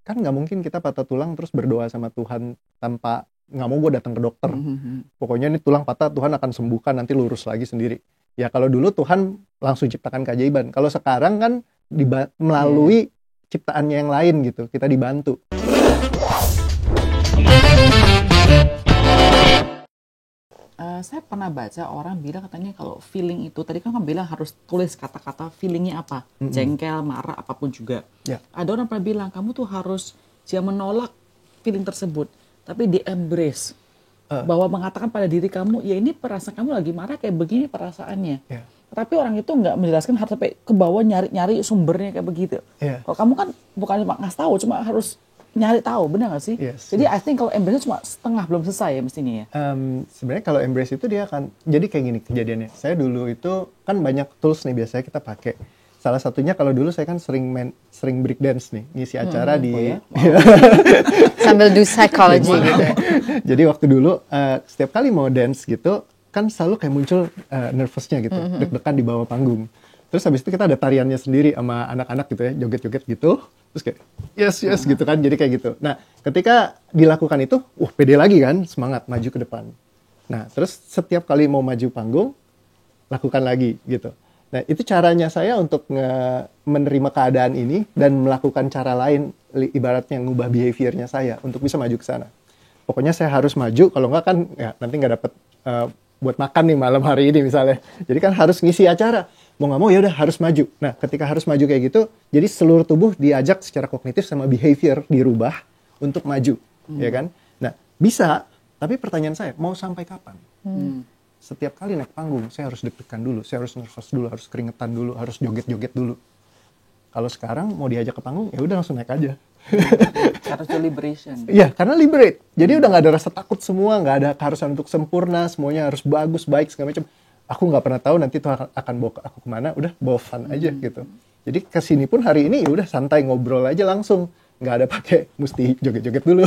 kan nggak mungkin kita patah tulang terus berdoa sama Tuhan tanpa nggak mau gue datang ke dokter. Pokoknya ini tulang patah Tuhan akan sembuhkan nanti lurus lagi sendiri. Ya kalau dulu Tuhan langsung ciptakan keajaiban. Kalau sekarang kan melalui ciptaannya yang lain gitu, kita dibantu. Saya pernah baca orang bilang katanya kalau feeling itu, tadi kan bilang harus tulis kata-kata feelingnya apa, jengkel, marah, apapun juga. Ada orang pernah bilang kamu tuh harus jangan menolak feeling tersebut, tapi di-embrace. Bahwa mengatakan pada diri kamu, ya ini perasaan kamu lagi marah kayak begini perasaannya. Tapi orang itu nggak menjelaskan harus sampai ke bawah nyari sumbernya kayak begitu. Kalau kamu kan bukan cuma ngasih tahu, cuma harus nyari tahu, benar nggak sih? Jadi I think kalau embrace cuma setengah, belum selesai ya mestinya ya. Sebenarnya kalau embrace itu dia akan jadi kayak gini kejadiannya. Saya dulu itu kan banyak tools nih biasanya kita pakai. Salah satunya kalau dulu saya kan sering break dance nih, ngisi acara di sambil do psychology gitu. Jadi waktu dulu setiap kali mau dance gitu kan selalu kayak muncul nervousnya gitu, deg-degan di bawah panggung. Terus habis itu kita ada tariannya sendiri sama anak-anak gitu ya, joget-joget gitu. Terus kayak yes gitu kan, jadi kayak gitu. Nah, ketika dilakukan itu, pede lagi kan, semangat maju ke depan. Nah, terus setiap kali mau maju panggung, lakukan lagi gitu. Nah, itu caranya saya untuk menerima keadaan ini dan melakukan cara lain, ibaratnya ngubah behaviornya saya untuk bisa maju ke sana. Pokoknya saya harus maju, kalau enggak kan ya nanti nggak dapet buat makan nih malam hari ini misalnya. Jadi kan harus ngisi acara. Mau nggak mau ya udah harus maju. Nah, ketika harus maju kayak gitu, jadi seluruh tubuh diajak secara kognitif sama behavior dirubah untuk maju, ya kan? Nah, bisa, tapi pertanyaan saya, mau sampai kapan? Setiap kali naik panggung, saya harus deg-degan dulu, saya harus nervous dulu, harus keringetan dulu, harus joget-joget dulu. Kalau sekarang mau diajak ke panggung, ya udah langsung naik aja. Karena itu liberation. Iya, karena liberate. Jadi udah nggak ada rasa takut semua, nggak ada keharusan untuk sempurna, semuanya harus bagus, baik, segala macam. Aku nggak pernah tahu nanti Tuhan akan bawa aku kemana, udah bawa fun aja gitu. Jadi kesini pun hari ini ya udah santai ngobrol aja langsung, nggak ada pakai mesti joget-joget dulu.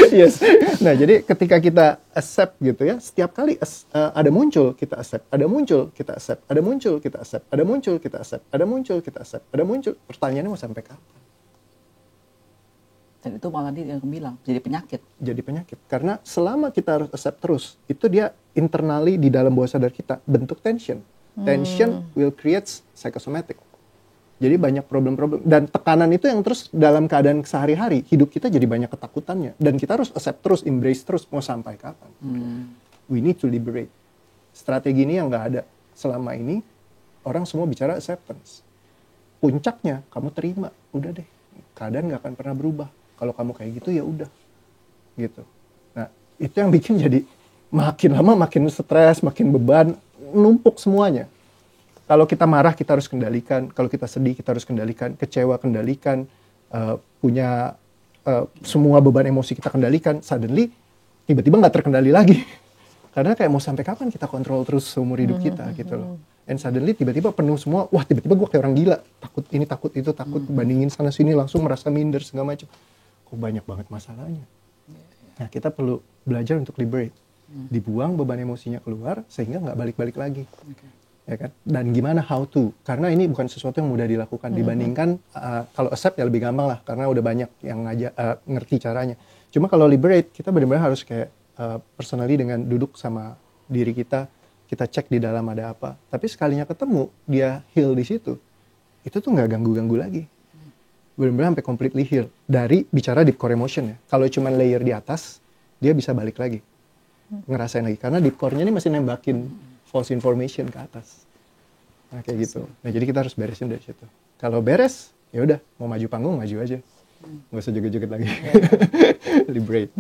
Yes. Nah jadi ketika kita accept gitu ya, setiap kali ada muncul kita accept, ada muncul kita accept, ada muncul kita accept, ada muncul kita accept, ada muncul kita accept, ada muncul. Pertanyaannya mau sampai kapan? Dan itu malah dia yang bilang jadi penyakit. Jadi penyakit. Karena selama kita harus accept terus, itu dia internally di dalam bawah sadar kita bentuk tension. Tension will create psychosomatic. Jadi banyak problem-problem. Dan tekanan itu yang terus dalam keadaan sehari-hari, hidup kita jadi banyak ketakutannya. Dan kita harus accept terus, embrace terus, mau sampai kapan. We need to liberate. Strategi ini yang nggak ada. Selama ini, orang semua bicara acceptance. Puncaknya, kamu terima. Udah deh, keadaan nggak akan pernah berubah. Kalau kamu kayak gitu ya udah gitu. Nah itu yang bikin jadi makin lama makin stres, makin beban, numpuk semuanya. Kalau kita marah kita harus kendalikan, kalau kita sedih kita harus kendalikan, kecewa kendalikan, punya semua beban emosi kita kendalikan. Suddenly tiba-tiba nggak terkendali lagi. Karena kayak mau sampai kapan kita kontrol terus seumur hidup kita gitu loh. And suddenly tiba-tiba penuh semua, wah tiba-tiba gue kayak orang gila, takut ini takut itu takut, bandingin sana sini langsung merasa minder segala macam. Kok banyak banget masalahnya. Nah kita perlu belajar untuk liberate, dibuang beban emosinya keluar sehingga nggak balik-balik lagi, ya kan? Dan gimana how to? Karena ini bukan sesuatu yang mudah dilakukan dibandingkan kalau accept ya lebih gampang lah karena udah banyak yang ngerti caranya. Cuma kalau liberate kita benar-benar harus kayak personally dengan duduk sama diri kita cek di dalam ada apa. Tapi sekalinya ketemu dia heal di situ, itu tuh nggak ganggu-ganggu lagi. Benar-benar sampai completely heal. Dari bicara deep core emotion ya. Kalau cuma layer di atas, dia bisa balik lagi. Ngerasain lagi. Karena deep core-nya ini masih nembakin false information ke atas. Nah kayak gitu. Nah jadi kita harus beresin dari situ. Kalau beres, ya udah mau maju panggung, maju aja. Nggak usah joget-joget lagi. Liberate.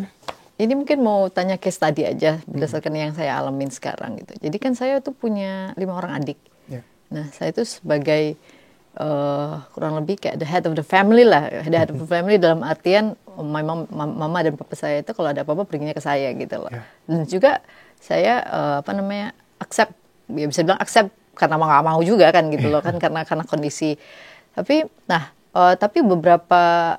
Ini mungkin mau tanya case tadi aja, berdasarkan yang saya alamin sekarang gitu. Jadi kan saya tuh punya 5 orang adik. Nah saya tuh sebagai kurang lebih kayak the head of the family lah, the head of the family dalam artian mama dan papa saya itu kalau ada apa-apa perginya ke saya gitu loh. Dan juga saya accept, ya bisa bilang accept karena nggak mau juga kan gitu loh kan karena kondisi. Tapi tapi beberapa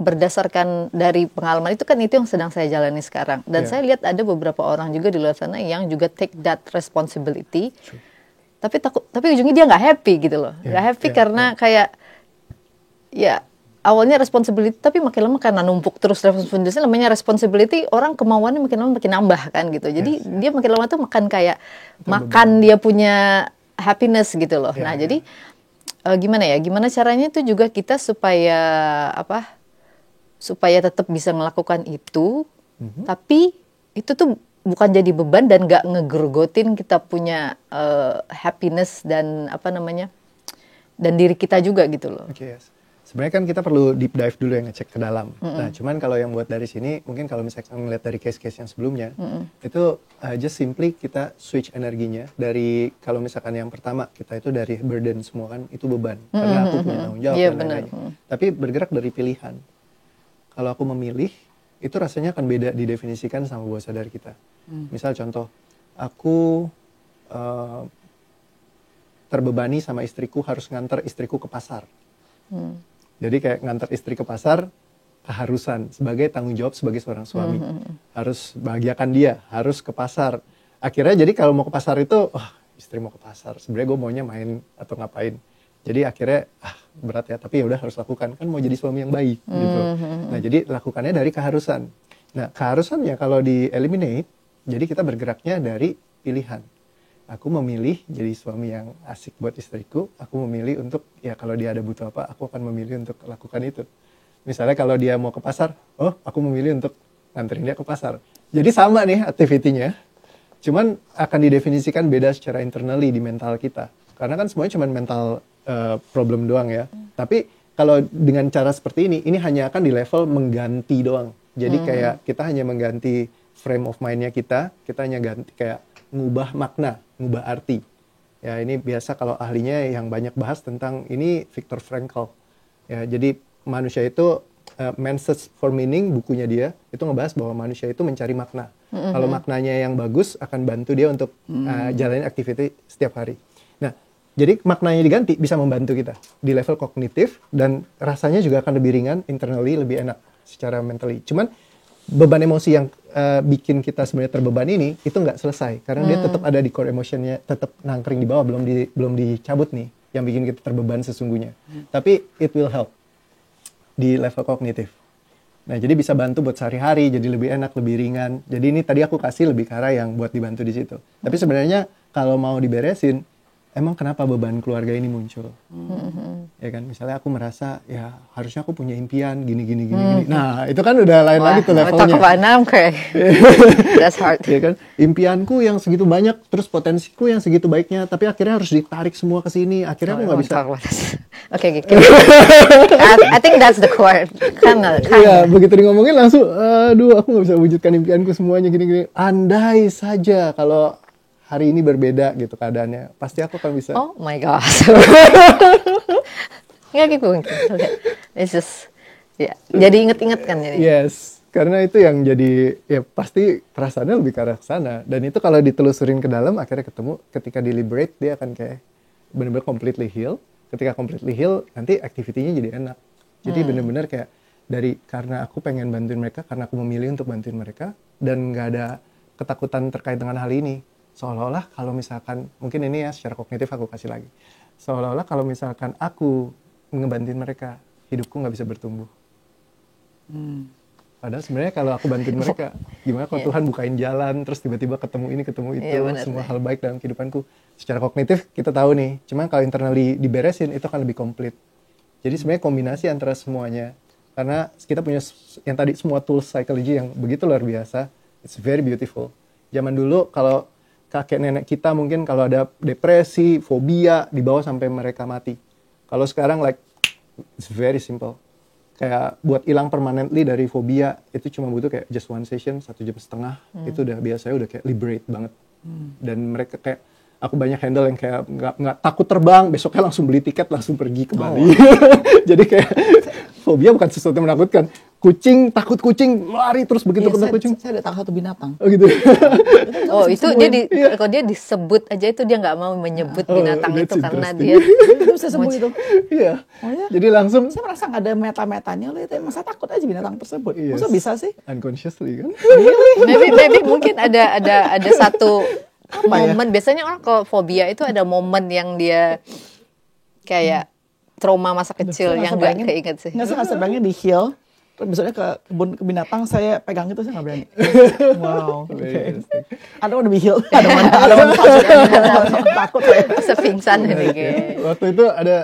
berdasarkan dari pengalaman itu kan itu yang sedang saya jalani sekarang dan saya lihat ada beberapa orang juga di luar sana yang juga take that responsibility. Tapi ujungnya dia nggak happy gitu loh, nggak happy karena kayak ya awalnya responsibility, tapi makin lama karena numpuk terus responsibility, namanya responsibility, orang kemauannya makin lama makin nambah kan gitu. Jadi dia makin lama tuh makan kayak makan dia punya happiness gitu loh. Nah jadi gimana caranya tuh juga kita supaya tetap bisa melakukan itu, tapi itu tuh bukan jadi beban dan nggak ngegrogotin kita punya happiness dan dan diri kita juga gitu loh. Yes. Sebenarnya kan kita perlu deep dive dulu yang ngecek ke dalam. Nah, cuman kalau yang buat dari sini, mungkin kalau misalnya ngeliat dari case-case yang sebelumnya, itu just simply kita switch energinya dari, kalau misalkan yang pertama, kita itu dari burden semua kan, itu beban. Karena aku punya tanggung jawab dan lain-lain. Tapi bergerak dari pilihan. Kalau aku memilih, itu rasanya akan beda didefinisikan sama bawah sadar kita. Misal contoh, aku terbebani sama istriku harus nganter istriku ke pasar. Jadi kayak nganter istri ke pasar, keharusan sebagai tanggung jawab sebagai seorang suami. Harus bahagiakan dia, harus ke pasar. Akhirnya jadi kalau mau ke pasar itu, istri mau ke pasar. Sebenarnya gue maunya main atau ngapain. Jadi akhirnya, berat ya, tapi ya udah harus lakukan. Kan mau jadi suami yang baik gitu. Nah jadi lakukannya dari keharusan. Nah keharusannya kalau di-eliminate, jadi kita bergeraknya dari pilihan. Aku memilih jadi suami yang asik buat istriku. Aku memilih untuk, ya kalau dia ada butuh apa, aku akan memilih untuk lakukan itu. Misalnya kalau dia mau ke pasar, aku memilih untuk nganterin dia ke pasar. Jadi sama nih aktivitinya. Cuman akan didefinisikan beda secara internally di mental kita. Karena kan semuanya cuma mental problem doang ya. Tapi kalau dengan cara seperti ini hanya akan di level mengganti doang. Jadi kayak kita hanya mengganti frame of mind-nya kita hanya ganti kayak ngubah makna, ngubah arti. Ya ini biasa kalau ahlinya yang banyak bahas tentang ini Viktor Frankl. Ya jadi manusia itu Man's Search for Meaning, bukunya dia itu ngebahas bahwa manusia itu mencari makna. Kalau maknanya yang bagus akan bantu dia untuk jalanin aktiviti setiap hari. Nah, jadi maknanya diganti bisa membantu kita di level kognitif dan rasanya juga akan lebih ringan, internally lebih enak secara mentally. Cuman beban emosi yang bikin kita sebenarnya terbeban ini itu nggak selesai karena dia tetap ada di core emotionnya, tetap nangkring di bawah, belum dicabut nih yang bikin kita terbeban sesungguhnya. Tapi it will help di level kognitif. Nah jadi bisa bantu buat sehari-hari jadi lebih enak, lebih ringan. Jadi ini tadi aku kasih lebih ke arah yang buat dibantu di situ. Tapi sebenarnya kalau mau diberesin, emang kenapa beban keluarga ini muncul? Ya kan, misalnya aku merasa ya harusnya aku punya impian gini. Nah itu kan udah lain lagi tuh levelnya. Talk about now, okay. That's hard. Ya kan, impianku yang segitu banyak, terus potensiku yang segitu baiknya, tapi akhirnya harus ditarik semua ke sini. Akhirnya aku nggak bisa. Oke. I think that's the core. Iya, begitu di ngomongin langsung, aduh aku nggak bisa wujudkan impianku semuanya gini. Andai saja kalau hari ini berbeda gitu keadaannya, pasti aku akan bisa. Oh my gosh. Nggak gitu. It's just, jadi inget-inget kan jadi. Yes, karena itu yang jadi, ya pasti perasaannya lebih ke arah sana. Dan itu kalau ditelusurin ke dalam, akhirnya ketemu, ketika deliberate, dia akan kayak benar-benar completely heal. Ketika completely heal, nanti aktivitinya jadi enak. Jadi benar-benar kayak, karena aku pengen bantuin mereka, karena aku memilih untuk bantuin mereka, dan nggak ada ketakutan terkait dengan hal ini. Seolah-olah kalau misalkan, mungkin ini ya secara kognitif aku kasih lagi. Seolah-olah kalau misalkan aku ngebantuin mereka, hidupku nggak bisa bertumbuh. Padahal sebenarnya kalau aku bantuin mereka, gimana kalau Tuhan bukain jalan, terus tiba-tiba ketemu ini, ketemu itu, semua hal baik dalam kehidupanku. Secara kognitif kita tahu nih, cuman kalau internally diberesin, itu akan lebih komplit. Jadi sebenarnya kombinasi antara semuanya. Karena kita punya yang tadi semua tools psychology yang begitu luar biasa, it's very beautiful. Zaman dulu kalau kakek nenek kita mungkin kalau ada depresi, fobia, dibawa sampai mereka mati. Kalau sekarang it's very simple. Kayak buat hilang permanently dari fobia, itu cuma butuh kayak just one session, 1,5 jam. Itu udah biasanya udah kayak liberate banget. Dan mereka kayak, aku banyak handle yang kayak nggak takut terbang, besoknya langsung beli tiket, langsung pergi ke Bali. Jadi kayak fobia bukan sesuatu yang menakutkan. Kucing, takut kucing, lari terus begitu ketemu kucing. Saya ada takut satu binatang. Oh gitu. Itu dia kalau dia disebut aja itu dia nggak mau menyebut binatang itu karena dia bisa sembuh itu. Iya. Oh ya? Jadi langsung. Saya merasa nggak ada meta-metanya, masa takut aja binatang tersebut. Masa bisa sih? Unconsciously kan. Maybe mungkin ada satu momen. Biasanya orang kalau fobia itu ada momen yang dia kayak trauma masa kecil yang nggak keinget sih. Nggak, saya nggak bayangin di hill. Terus besoknya ke kebun binatang saya pegang itu, saya nggak berani. Wow. Okay. I don't want to be healed. I don't want to touch animals. Takut saya. Sepingsan ini kayak. Waktu itu ada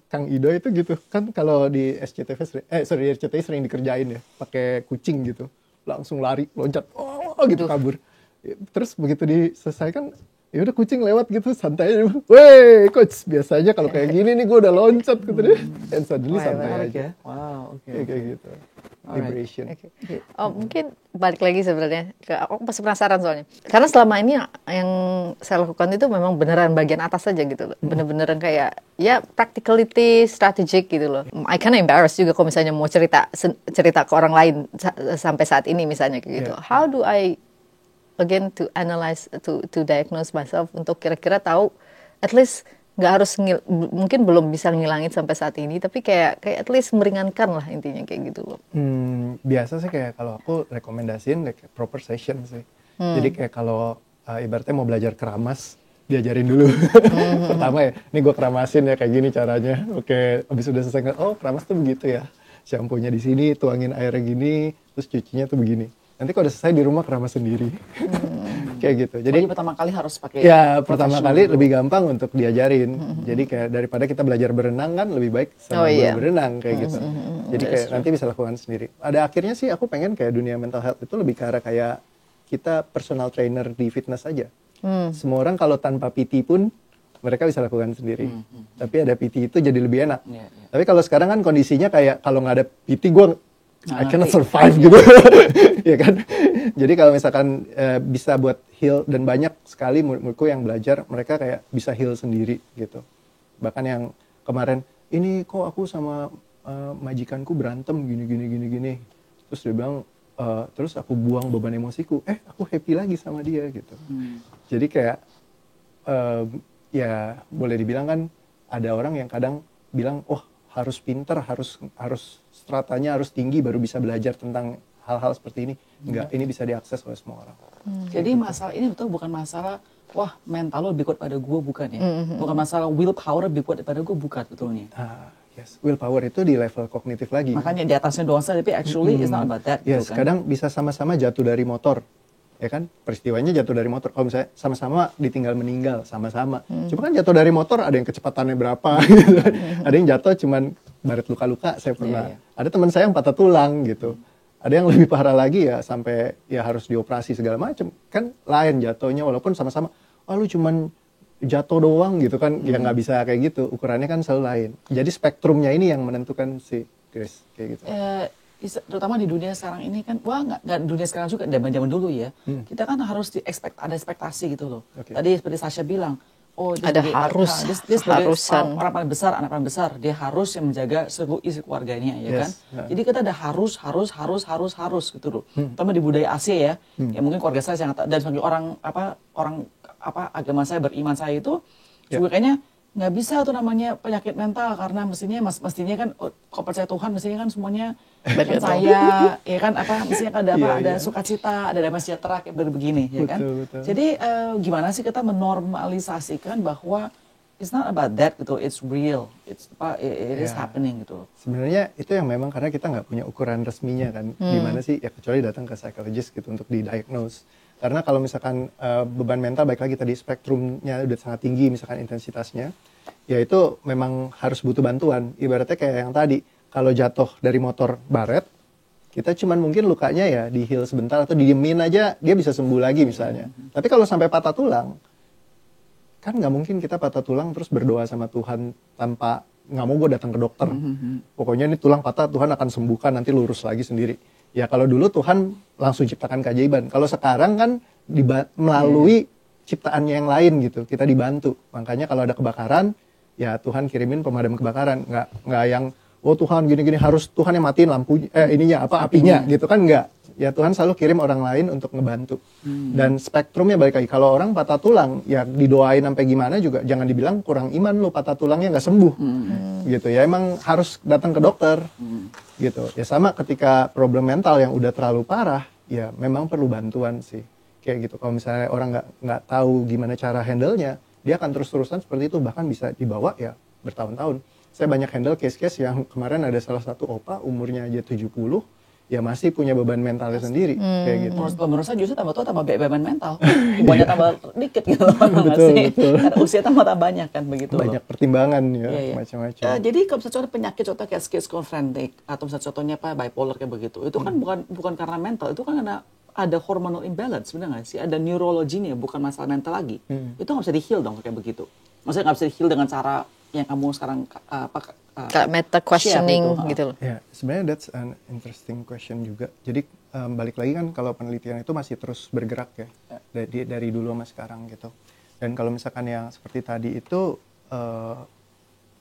Kang Ido itu gitu kan, kalau di SCTV di RCTI sering dikerjain ya pakai kucing gitu, langsung lari loncat gitu kabur. Terus begitu diselesaikan, ya udah kucing lewat gitu santai aja. Weh coach, biasanya kalau kayak gini nih gue udah loncat gitu deh. And suddenly santai aja. Wow, oke. Kayak gitu. Liberation. Okay. Oh, mungkin balik lagi sebenarnya aku masih penasaran soalnya. Karena selama ini yang saya lakukan itu memang beneran bagian atas saja gitu loh. Bener-beneran kayak ya practicality, strategic gitu loh. I kinda embarrassed juga kalau misalnya mau cerita ke orang lain sampai saat ini misalnya kayak gitu. Yeah. How do I again to analyze, to diagnose myself untuk kira-kira tahu at least nggak harus mungkin belum bisa ngilangin sampai saat ini, tapi kayak at least meringankan lah intinya kayak gitu loh. Biasa sih kayak kalau aku rekomendasiin like proper session sih. Jadi kayak kalau ibaratnya mau belajar keramas, diajarin dulu. Pertama ya, ini gue keramasin ya kayak gini caranya. Oke, abis udah selesai, oh keramas tuh begitu ya. Shampoo-nya di sini, tuangin airnya gini, terus cucinya tuh begini. Nanti kalau udah selesai di rumah keramas sendiri. Kayak gitu. Jadi pertama kali harus pakai. Ya, pertama kali lebih gampang untuk diajarin. Jadi kayak daripada kita belajar berenang kan lebih baik sama berenang kayak gitu. Jadi kayak nanti bisa lakukan sendiri. Pada akhirnya sih aku pengen kayak dunia mental health itu lebih ke arah kayak kita personal trainer di fitness aja. Semua orang kalau tanpa PT pun mereka bisa lakukan sendiri. Tapi ada PT itu jadi lebih enak. Tapi kalau sekarang kan kondisinya kayak kalau nggak ada PT gue I cannot survive gitu. Ya kan? Jadi kalau misalkan bisa buat heal, dan banyak sekali murid-muridku yang belajar, mereka kayak bisa heal sendiri gitu. Bahkan yang kemarin, ini kok aku sama majikanku berantem gini. Terus dia bilang, terus aku buang beban emosiku, aku happy lagi sama dia gitu. Jadi kayak, ya boleh dibilang kan, ada orang yang kadang bilang, harus pinter, harus stratanya harus tinggi baru bisa belajar tentang hal-hal seperti ini. Enggak, ini bisa diakses oleh semua orang. Jadi masalah ini betul bukan masalah mental lo lebih kuat pada gue, bukan ya. Bukan masalah willpower lebih kuat daripada gue, bukan betulnya. Yes, willpower itu di level kognitif lagi. Makanya di atasnya doang saja, tapi actually it's not about that. Yes, gitu kan? Kadang bisa sama-sama jatuh dari motor. Ya kan, peristiwanya jatuh dari motor. Kalau misalnya sama-sama ditinggal meninggal, sama-sama. Cuma kan jatuh dari motor ada yang kecepatannya berapa, gitu. Ada yang jatuh cuman baret luka-luka, saya pernah. Ada teman saya yang patah tulang gitu. Ada yang lebih parah lagi ya sampai ya harus dioperasi segala macam. Kan lain jatuhnya walaupun sama-sama. Lu cuman jatuh doang gitu kan, ya nggak bisa kayak gitu. Ukurannya kan selalu lain. Jadi spektrumnya ini yang menentukan sih, Chris, kayak gitu. Terutama di dunia sekarang ini kan, nggak dunia sekarang juga, zaman dulu ya, kita kan harus ada ekspektasi gitu loh. Tadi seperti Sasha bilang, ada dia harusan orang paling besar, anak paling besar, dia harus yang menjaga seluruh isi keluarganya, ya kan. Jadi kita ada harus gitu loh. Terutama di budaya Asia ya, ya mungkin keluarga saya sangat, dan sebagai orang agama saya, beriman saya itu juga kayaknya nggak bisa tuh namanya penyakit mental, karena mestinya kan kalau percaya Tuhan mestinya kan semuanya percaya, ya kan, mestinya kan ada sukacita, ada damai sejahtera kayak begini, ya kan. Betul. Jadi gimana sih kita menormalisasikan bahwa it's not about that gitu, it's real, it is happening gitu. Sebenarnya itu yang memang karena kita nggak punya ukuran resminya kan, gimana sih ya, kecuali datang ke psychologist gitu untuk didiagnose. Karena kalau misalkan beban mental, baik lagi tadi spektrumnya udah sangat tinggi, misalkan intensitasnya, ya itu memang harus butuh bantuan. Ibaratnya kayak yang tadi, kalau jatuh dari motor baret, kita cuman mungkin lukanya ya di heal sebentar atau didiemin aja, dia bisa sembuh lagi misalnya. Tapi kalau sampai patah tulang, kan nggak mungkin kita patah tulang terus berdoa sama Tuhan tanpa, nggak mau gue datang ke dokter. Pokoknya ini tulang patah, Tuhan akan sembuhkan, nanti lurus lagi sendiri. Ya kalau dulu Tuhan langsung ciptakan keajaiban. Kalau sekarang kan melalui ciptaannya yang lain gitu, kita dibantu. Makanya kalau ada kebakaran, ya Tuhan kirimin pemadam kebakaran. Nggak yang, Tuhan gini-gini harus Tuhan yang matiin lampunya, apinya gitu kan, nggak. Ya Tuhan selalu kirim orang lain untuk ngebantu. Dan spektrumnya balik lagi, kalau orang patah tulang, ya didoain sampai gimana juga, jangan dibilang kurang iman lo, patah tulangnya nggak sembuh. Gitu ya, emang harus datang ke dokter. Gitu. Ya sama ketika problem mental yang udah terlalu parah, ya memang perlu bantuan sih. Kayak gitu. Kalau misalnya orang nggak tahu gimana cara handle-nya, dia akan terus-terusan seperti itu, bahkan bisa dibawa ya bertahun-tahun. Saya banyak handle case-case yang kemarin ada salah satu opa umurnya aja 70, ya masih punya beban mentalnya sendiri kayak gitu. Menurut saya justru tambah tua tambah beban mental, umurnya tambah dikit gitu loh, betul, betul. Karena usia tambah banyak kan begitu. Banyak pertimbangan ya, Iya. macam-macam. Jadi kalau misalnya penyakit contoh kayak schizophrenic atau misalnya contohnya apa bipolar kayak begitu, itu kan bukan karena mental, itu kan karena ada hormonal imbalance, benar nggak sih? Ada neurologinya, bukan masalah mental lagi. Itu nggak bisa di-heal dong kayak begitu. Maksudnya nggak bisa di-heal dengan cara yang kamu sekarang kayak meta questioning gitu loh. Ya, sebenarnya that's an interesting question juga. Jadi balik lagi kan kalau penelitian itu masih terus bergerak ya, dari dulu sama sekarang gitu. Dan kalau misalkan yang seperti tadi itu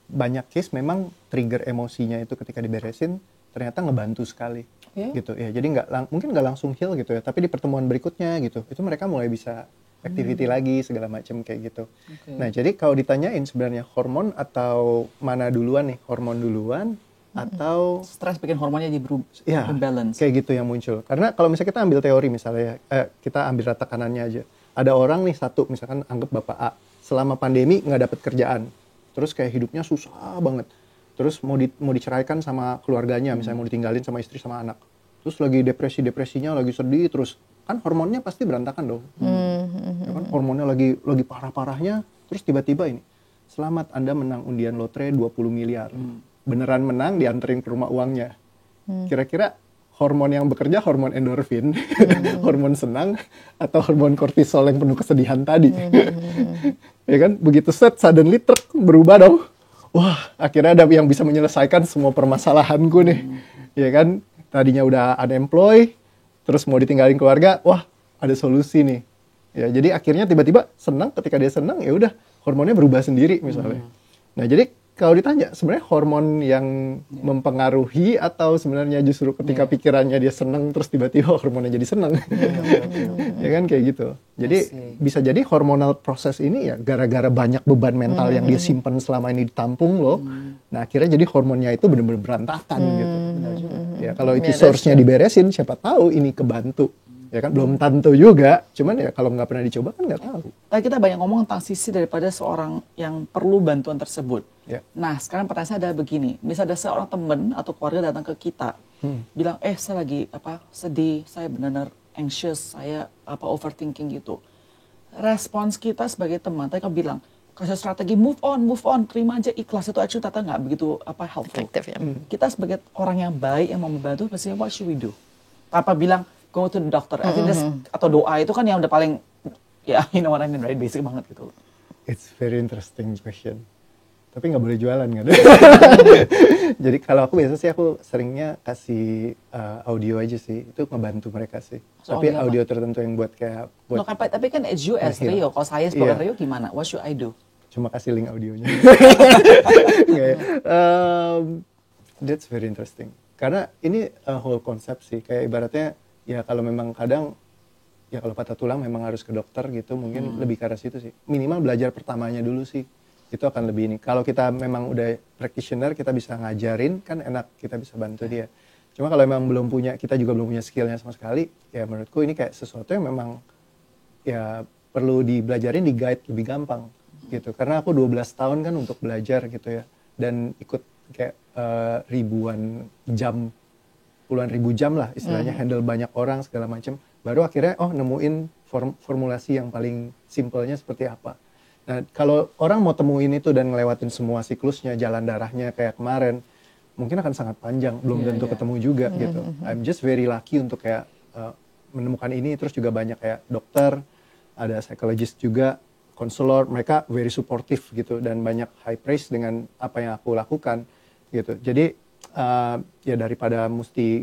banyak case memang trigger emosinya itu ketika diberesin ternyata ngebantu sekali gitu ya. Jadi mungkin nggak langsung heal gitu ya, tapi di pertemuan berikutnya gitu itu mereka mulai bisa activity lagi segala macam kayak gitu. Nah, jadi kalau ditanyain sebenarnya hormon atau mana duluan nih? Hormon duluan atau stres bikin hormonnya jadi imbalance. Kayak gitu yang muncul. Karena kalau misalnya kita ambil teori misalnya kita ambil rata kanannya aja. Ada orang nih satu misalkan anggap Bapak A selama pandemi nggak dapat kerjaan. Terus kayak hidupnya susah banget. Terus mau diceraikan sama keluarganya, misalnya mau ditinggalin sama istri sama anak. Terus lagi depresinya lagi sedih terus. Kan hormonnya pasti berantakan dong. Ya kan, hormonnya lagi parah-parahnya, terus tiba-tiba ini, selamat Anda menang undian lotre 20 miliar. Beneran menang, dianterin ke rumah uangnya. Kira-kira hormon yang bekerja hormon endorfin, hormon senang, atau hormon kortisol yang penuh kesedihan tadi. Ya kan, begitu set, suddenly berubah dong. Wah, akhirnya ada yang bisa menyelesaikan semua permasalahanku nih. Ya kan, tadinya udah unemployed, terus mau ditinggalin keluarga, wah ada solusi nih. Ya, jadi akhirnya tiba-tiba senang, ketika dia senang ya udah hormonnya berubah sendiri misalnya. Nah, jadi kalau ditanya sebenarnya hormon yang mempengaruhi atau sebenarnya justru ketika pikirannya dia senang terus tiba-tiba hormonnya jadi senang. Ya kan kayak gitu. Jadi bisa jadi hormonal proses ini ya gara-gara banyak beban mental yang dia simpan selama ini ditampung loh. Nah, akhirnya jadi hormonnya itu benar-benar berantakan gitu. Ya kalau itu source-nya diberesin, siapa tahu ini kebantu. Ya kan belum tentu juga, cuman ya kalau nggak pernah dicoba kan nggak tahu. Tadi kita banyak ngomong tentang sisi daripada seorang yang perlu bantuan tersebut. Ya. Nah sekarang pertanyaan saya adalah begini, misalnya ada seorang teman atau keluarga datang ke kita, bilang saya lagi sedih, saya benar-benar anxious, saya overthinking gitu. Respons kita sebagai teman, tadi kamu bilang kasih strategi move on, terima aja, ikhlas itu actually tata nggak begitu helpful. Efektif ya. Kita sebagai orang yang baik yang mau membantu, pasti what should we do? Tanpa bilang go to the doctor, I think atau doa itu kan yang udah paling you know what I mean, right? Basic banget gitu. It's very interesting question. Tapi nggak boleh jualan kan? Jadi kalau aku biasa sih aku seringnya kasih audio aja sih, itu ngebantu mereka sih. Tapi audio tertentu yang buat kayak buat. Tapi kan as you as Rio, kalau saya sebagai Rio gimana? What should I do? Cuma kasih link audionya. That's very interesting. Karena ini whole konsep sih, kayak ibaratnya ya kalau memang kadang ya kalau patah tulang memang harus ke dokter gitu, mungkin lebih ke arah situ sih. Minimal belajar pertamanya dulu sih, itu akan lebih ini. Kalau kita memang udah practitioner, kita bisa ngajarin, kan enak, kita bisa bantu dia. Cuma kalau memang belum punya, kita juga belum punya skillnya sama sekali, ya menurutku ini kayak sesuatu yang memang ya perlu dibelajarin, di guide lebih gampang gitu. Karena aku 12 tahun kan untuk belajar gitu ya, dan ikut kayak ribuan jam, puluhan ribu jam lah istilahnya, handle banyak orang segala macam, baru akhirnya nemuin formulasi yang paling simpelnya seperti apa. Nah kalau orang mau temuin itu dan ngelewatin semua siklusnya, jalan darahnya kayak kemarin, mungkin akan sangat panjang, belum tentu ketemu juga gitu. I'm just very lucky untuk kayak menemukan ini. Terus juga banyak kayak dokter, ada psychologist juga, konselor, mereka very supportive gitu, dan banyak high praise dengan apa yang aku lakukan gitu. Jadi ya daripada mesti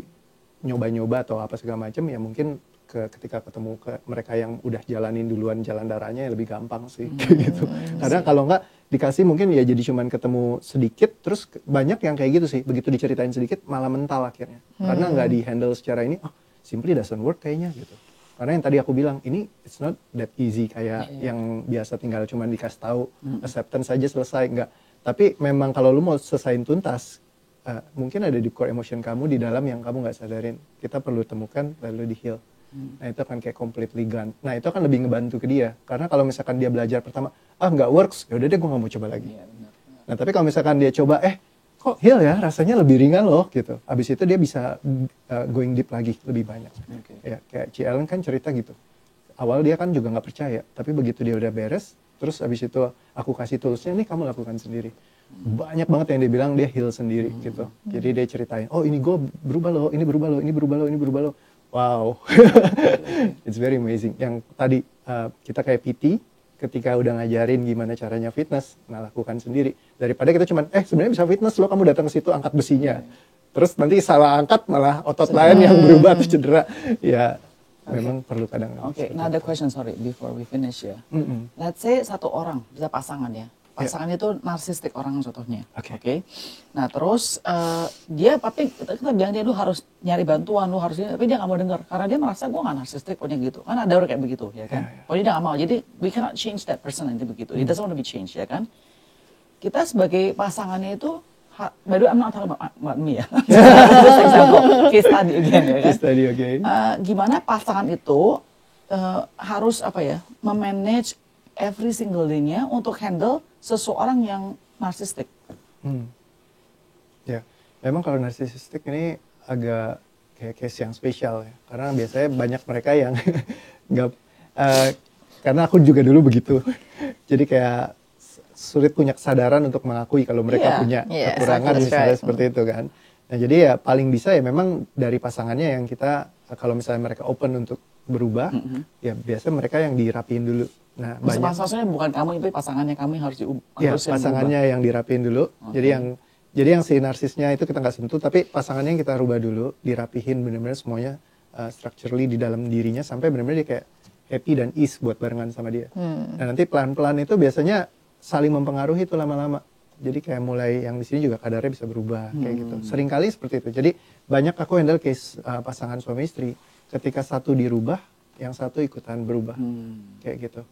nyoba-nyoba atau apa segala macam, ya mungkin ketika ketemu mereka yang udah jalanin duluan jalan darahnya ya lebih gampang sih gitu. Karena kalau nggak dikasih mungkin ya jadi cuman ketemu sedikit, terus banyak yang kayak gitu sih, begitu diceritain sedikit malah mental akhirnya. Karena nggak di handle secara ini, simply doesn't work kayaknya gitu. Karena yang tadi aku bilang, ini it's not that easy kayak yang biasa tinggal cuman dikasih tahu, acceptance saja selesai, enggak. Tapi memang kalau lu mau selesaiin tuntas, mungkin ada di core emotion kamu di dalam yang kamu nggak sadarin. Kita perlu temukan lalu di heal. Nah itu akan kayak completely gone. Nah itu akan lebih ngebantu ke dia. Karena kalau misalkan dia belajar pertama, nggak works, ya udah deh gue nggak mau coba lagi. Nah tapi kalau misalkan dia coba, kok heal ya, rasanya lebih ringan loh gitu. Abis itu dia bisa going deep lagi, lebih banyak. Ya, kayak Ci Ellen kan cerita gitu. Awal dia kan juga nggak percaya, tapi begitu dia udah beres, terus abis itu aku kasih toolsnya, nih kamu lakukan sendiri. Banyak banget yang dia bilang dia heal sendiri gitu. Jadi dia ceritain, oh ini gue berubah loh, ini berubah loh, ini berubah loh, ini berubah loh. Wow, it's very amazing. Yang tadi kita kayak PT, ketika udah ngajarin gimana caranya fitness, nah lakukan sendiri. Daripada kita cuman, sebenarnya bisa fitness loh, kamu datang ke situ angkat besinya. Terus nanti salah angkat malah otot lain yang berubah atau cedera. Ya, memang perlu kadang. Oke, now the question, sorry, before we finish ya. Let's say satu orang, bisa pasangan ya. Pasangan itu narsistik orang contohnya. Oke. Nah terus dia tapi kita bilang dia lu harus nyari bantuan, lu harus, tapi dia nggak mau dengar karena dia merasa gue nggak narsistik pokoknya gitu. Kan ada orang kayak begitu ya kan. Pokoknya dia nggak mau. Jadi we cannot change that person nanti begitu. It doesn't want to be changed ya kan. Kita sebagai pasangannya itu, by the way I'm not talking about me ya. Just example, case study again ya kan. Case study again. Gimana pasangan itu harus apa ya, memanage every single day-nya untuk handle seseorang yang narsistik. Ya, memang kalau narsistik ini agak kayak case yang spesial ya, karena biasanya banyak mereka yang nggak, karena aku juga dulu begitu, jadi kayak sulit punya kesadaran untuk mengakui kalau mereka punya kekurangan misalnya seperti itu kan. Nah jadi ya paling bisa ya memang dari pasangannya yang kita, kalau misalnya mereka open untuk berubah, ya biasanya mereka yang dirapiin dulu. Nah, maksudnya bukan kamu, itu pasangannya kami harus diubah. Ya, pasangannya yang dirapiin dulu. Jadi yang si narsisnya itu kita nggak sentuh, tapi pasangannya yang kita rubah dulu, dirapihin benar-benar semuanya structurally di dalam dirinya sampai benar-benar dia kayak happy dan ease buat barengan sama dia. Dan nanti pelan-pelan itu biasanya saling mempengaruhi itu lama-lama. Jadi kayak mulai yang di sini juga kadarnya bisa berubah kayak gitu. Seringkali seperti itu. Jadi banyak aku handle case pasangan suami istri, ketika satu dirubah, yang satu ikutan berubah kayak gitu.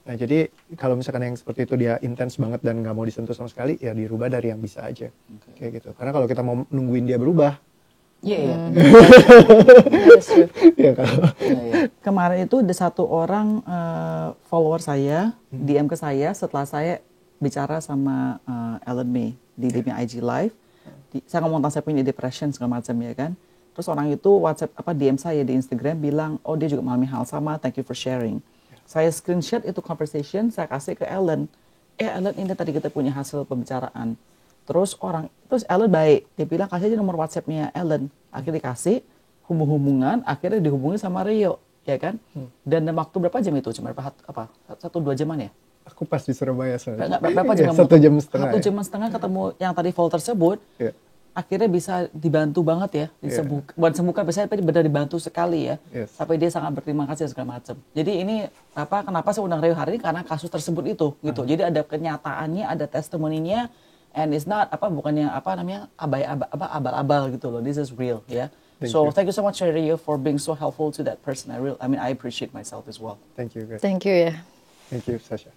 Nah jadi kalau misalkan yang seperti itu dia intens banget dan nggak mau disentuh sama sekali, ya dirubah dari yang bisa aja kayak gitu. Karena kalau kita mau nungguin dia berubah, kemarin itu ada satu orang follower saya DM ke saya setelah saya bicara sama Ellen May di IG Live. Saya ngomong tentang saya punya depression segala macam ya kan. Terus orang itu WhatsApp DM saya di Instagram bilang, oh dia juga mengalami hal sama, thank you for sharing. Saya screenshot itu conversation, saya kasih ke Ellen. Ellen, ini tadi kita punya hasil pembicaraan. Terus Ellen baik, dia bilang kasih aja nomor WhatsApp-nya Ellen. Akhirnya dikasih, hubungan, akhirnya dihubungi sama Rio, ya kan? Dan waktu berapa jam itu? Cuma 1-2 jaman ya? Aku pas di Surabaya soalnya. Berapa jam? 1 jam setengah. 1 jam setengah ketemu yang tadi Vol tersebut. Akhirnya bisa dibantu banget ya, buat sembuhkan, biasanya tadi benar dibantu sekali ya, sampai dia sangat berterima kasih segala macam. Jadi ini kenapa saya undang Rio hari ini, karena kasus tersebut itu gitu. Jadi ada kenyataannya, ada testimoninya, and it's not bukannya abal-abal gitu loh. This is real ya. Thank you so much Rio for being so helpful to that person. I appreciate myself as well. Thank you guys. Thank you ya. Thank you Sasha.